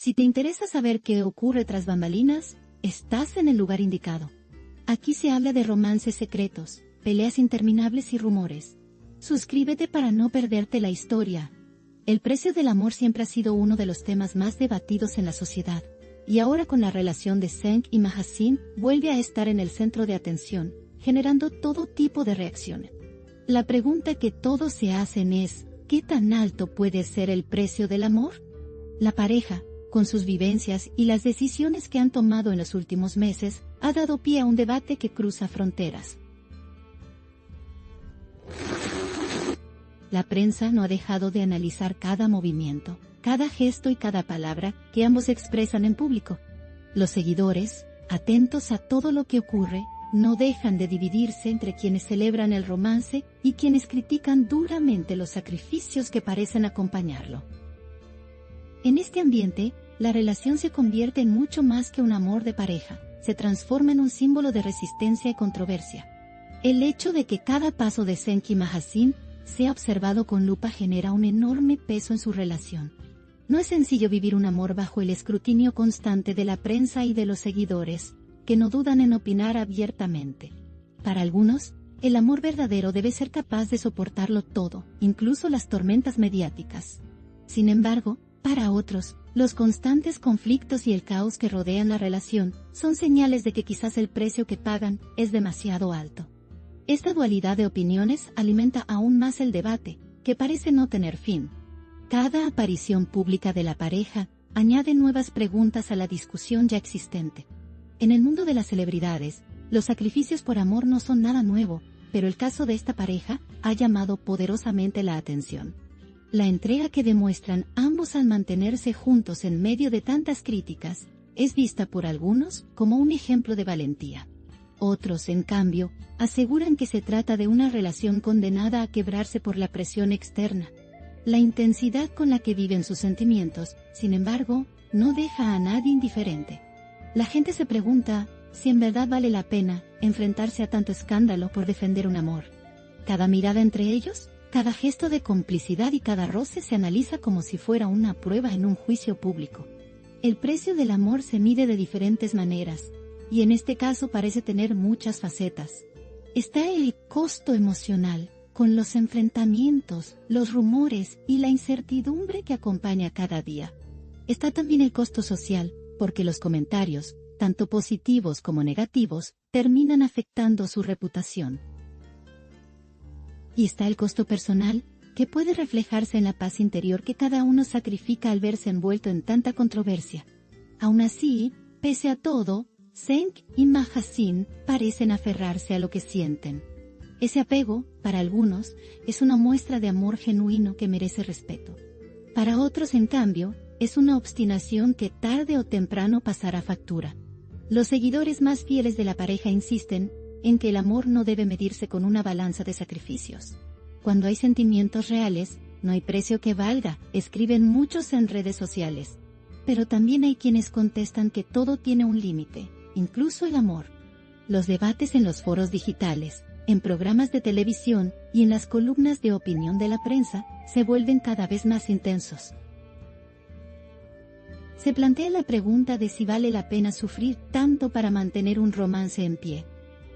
Si te interesa saber qué ocurre tras bambalinas, estás en el lugar indicado. Aquí se habla de romances secretos, peleas interminables y rumores. Suscríbete para no perderte la historia. El precio del amor siempre ha sido uno de los temas más debatidos en la sociedad, y ahora con la relación de Zeng y Mahasin vuelve a estar en el centro de atención, generando todo tipo de reacciones. La pregunta que todos se hacen es, ¿qué tan alto puede ser el precio del amor? La pareja, con sus vivencias y las decisiones que han tomado en los últimos meses, ha dado pie a un debate que cruza fronteras. La prensa no ha dejado de analizar cada movimiento, cada gesto y cada palabra que ambos expresan en público. Los seguidores, atentos a todo lo que ocurre, no dejan de dividirse entre quienes celebran el romance y quienes critican duramente los sacrificios que parecen acompañarlo. En este ambiente, la relación se convierte en mucho más que un amor de pareja, se transforma en un símbolo de resistencia y controversia. El hecho de que cada paso de Zeng y Mahasin sea observado con lupa genera un enorme peso en su relación. No es sencillo vivir un amor bajo el escrutinio constante de la prensa y de los seguidores, que no dudan en opinar abiertamente. Para algunos, el amor verdadero debe ser capaz de soportarlo todo, incluso las tormentas mediáticas. Sin embargo, para otros, los constantes conflictos y el caos que rodean la relación son señales de que quizás el precio que pagan es demasiado alto. Esta dualidad de opiniones alimenta aún más el debate, que parece no tener fin. Cada aparición pública de la pareja añade nuevas preguntas a la discusión ya existente. En el mundo de las celebridades, los sacrificios por amor no son nada nuevo, pero el caso de esta pareja ha llamado poderosamente la atención. La entrega que demuestran ambos al mantenerse juntos en medio de tantas críticas es vista por algunos como un ejemplo de valentía. Otros, en cambio, aseguran que se trata de una relación condenada a quebrarse por la presión externa. La intensidad con la que viven sus sentimientos, sin embargo, no deja a nadie indiferente. La gente se pregunta si en verdad vale la pena enfrentarse a tanto escándalo por defender un amor. Cada mirada entre ellos, cada gesto de complicidad y cada roce se analiza como si fuera una prueba en un juicio público. El precio del amor se mide de diferentes maneras, y en este caso parece tener muchas facetas. Está el costo emocional, con los enfrentamientos, los rumores y la incertidumbre que acompaña cada día. Está también el costo social, porque los comentarios, tanto positivos como negativos, terminan afectando su reputación. Y está el costo personal, que puede reflejarse en la paz interior que cada uno sacrifica al verse envuelto en tanta controversia. Aún así, pese a todo, Zeng y Mahasin parecen aferrarse a lo que sienten. Ese apego, para algunos, es una muestra de amor genuino que merece respeto. Para otros, en cambio, es una obstinación que tarde o temprano pasará factura. Los seguidores más fieles de la pareja insisten en que el amor no debe medirse con una balanza de sacrificios. Cuando hay sentimientos reales, no hay precio que valga, escriben muchos en redes sociales. Pero también hay quienes contestan que todo tiene un límite, incluso el amor. Los debates en los foros digitales, en programas de televisión y en las columnas de opinión de la prensa se vuelven cada vez más intensos. Se plantea la pregunta de si vale la pena sufrir tanto para mantener un romance en pie.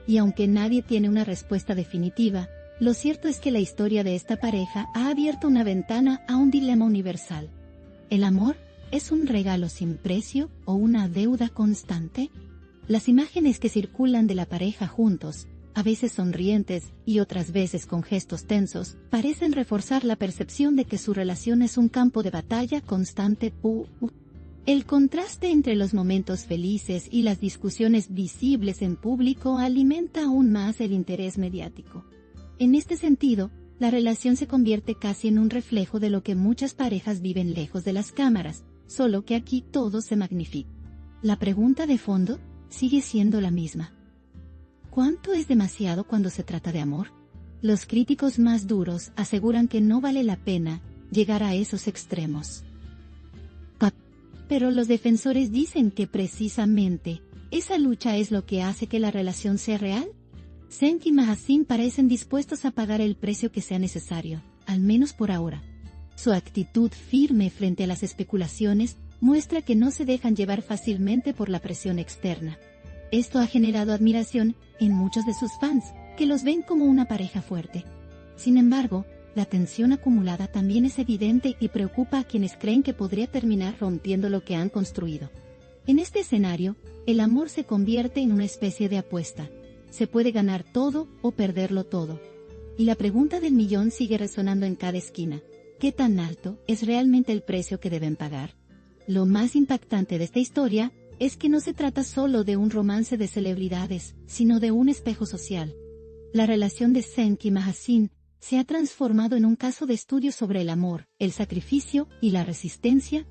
Y aunque nadie tiene una respuesta definitiva, lo cierto es que la historia de esta pareja ha abierto una ventana a un dilema universal. ¿El amor es un regalo sin precio o una deuda constante? Las imágenes que circulan de la pareja juntos, a veces sonrientes y otras veces con gestos tensos, parecen reforzar la percepción de que su relación es un campo de batalla constante. El contraste entre los momentos felices y las discusiones visibles en público alimenta aún más el interés mediático. En este sentido, la relación se convierte casi en un reflejo de lo que muchas parejas viven lejos de las cámaras, solo que aquí todo se magnifica. La pregunta de fondo sigue siendo la misma. ¿Cuánto es demasiado cuando se trata de amor? Los críticos más duros aseguran que no vale la pena llegar a esos extremos. Pero los defensores dicen que precisamente esa lucha es lo que hace que la relación sea real. Zeng y Mahasin parecen dispuestos a pagar el precio que sea necesario, al menos por ahora. Su actitud firme frente a las especulaciones muestra que no se dejan llevar fácilmente por la presión externa. Esto ha generado admiración en muchos de sus fans, que los ven como una pareja fuerte. Sin embargo, la tensión acumulada también es evidente y preocupa a quienes creen que podría terminar rompiendo lo que han construido. En este escenario, el amor se convierte en una especie de apuesta. Se puede ganar todo o perderlo todo. Y la pregunta del millón sigue resonando en cada esquina. ¿Qué tan alto es realmente el precio que deben pagar? Lo más impactante de esta historia es que no se trata solo de un romance de celebridades, sino de un espejo social. La relación de Senki y Mahasin se ha transformado en un caso de estudio sobre el amor, el sacrificio y la resistencia.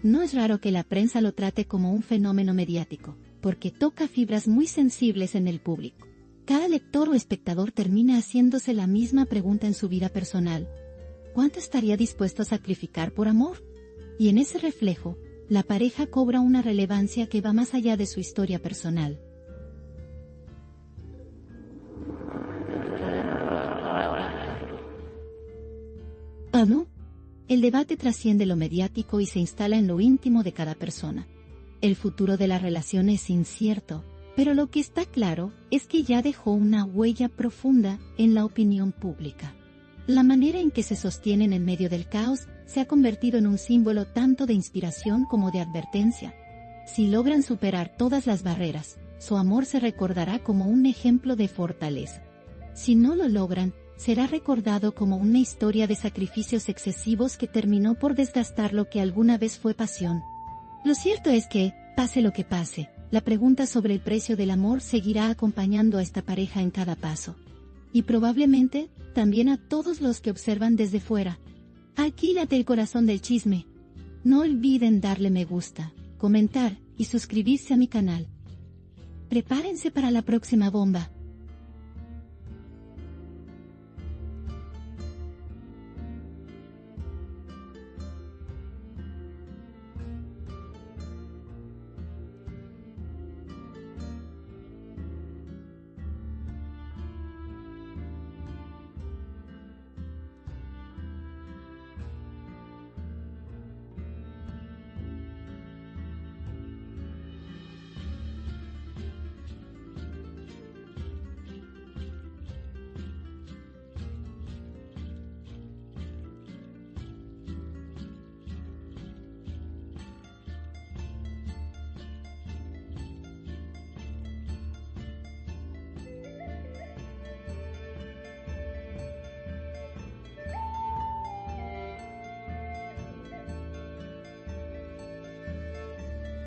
No es raro que la prensa lo trate como un fenómeno mediático, porque toca fibras muy sensibles en el público. Cada lector o espectador termina haciéndose la misma pregunta en su vida personal. ¿Cuánto estaría dispuesto a sacrificar por amor? Y en ese reflejo, la pareja cobra una relevancia que va más allá de su historia personal. ¿No? El debate trasciende lo mediático y se instala en lo íntimo de cada persona. El futuro de la relación es incierto, pero lo que está claro es que ya dejó una huella profunda en la opinión pública. La manera en que se sostienen en medio del caos se ha convertido en un símbolo tanto de inspiración como de advertencia. Si logran superar todas las barreras, su amor se recordará como un ejemplo de fortaleza. Si no lo logran, será recordado como una historia de sacrificios excesivos que terminó por desgastar lo que alguna vez fue pasión. Lo cierto es que, pase lo que pase, la pregunta sobre el precio del amor seguirá acompañando a esta pareja en cada paso. Y probablemente, también a todos los que observan desde fuera. Aquílate el corazón del chisme. No olviden darle me gusta, comentar y suscribirse a mi canal. Prepárense para la próxima bomba.